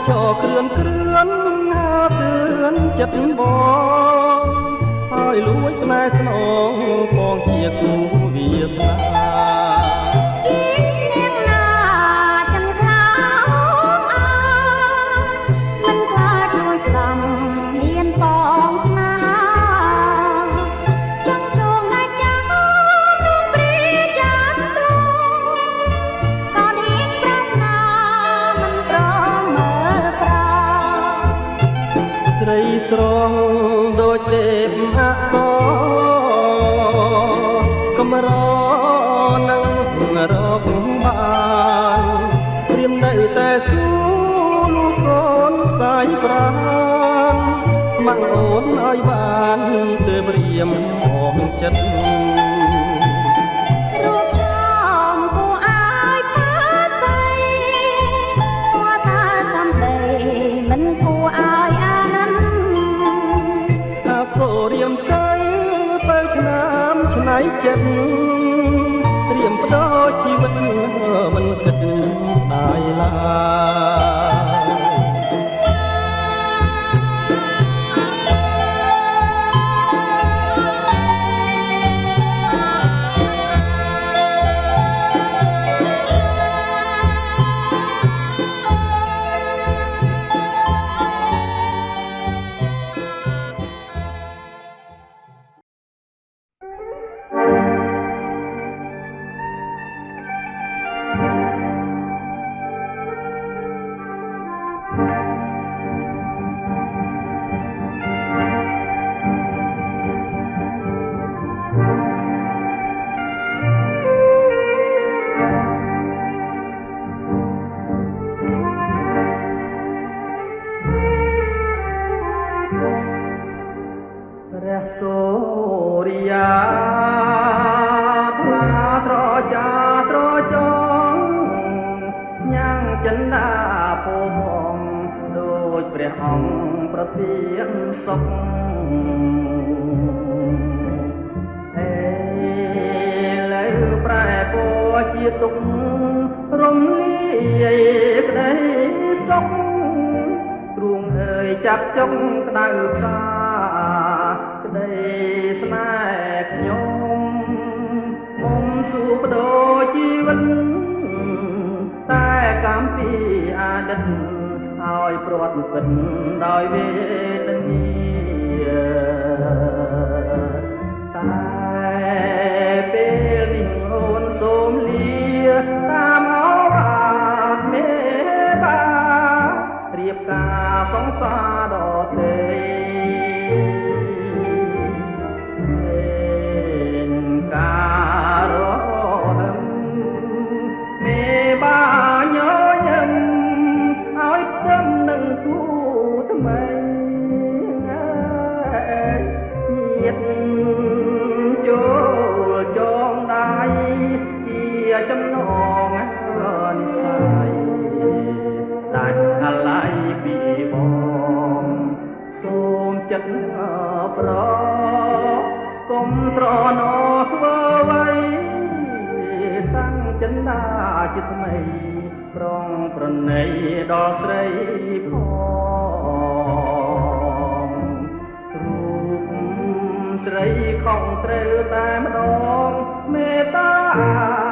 ចោគ្រឿនគ្រឿនហាទឿនចិត្តបងហើយលួចស្នេហ៍ស្នងបងជាគូវាសនាស្រងដូចទេពអក្សរកំរនឹងរកបានព្រាមនៅតែស៊ូលូសូនសាយប្រាណស្ម័គ្រអូនឲ្យបានទើបព្រាមអងចិត្តរៀមទៅបើឆ្នាំឆ្នៃចិត្តត្រៀមបដោជីវិតមិនគិតស្ដាយឡើយសូរិយាថ្លាត្រចាត្រចងញ៉ាំងចិន្តាពោហងដូចព្រះអង្គប្រទានសុខអេលើប្រែពរជាទុករំលាយក្តីសុខទ្រូងអើយចាប់ចុងក្តៅផ្សាក្តីស្នេហ៍ខ្ញុំមុំសួរបដូរជីវិតតែកម្មពីអតីតឲ្យព្រាត់ពិតដោយវេទនាតែពេលនេះអូនសូមលាតាមអវាទមេបារៀបការសង្សារដទៃការរំមេបាញញឹមឲ្យព្រមនឹងគូថ្មីញាតចូលចងដៃជាចំណងនិស័យដាច់អាឡ័យពីបងសូមចិត្តប្រកុំស្រណោធ្វើអ្វីតាំងចិន្តាជាថ្មីប្រងប្រណីដល់ស្រីផងរូបស្រីខំត្រូវតែម្ដងមេត្តា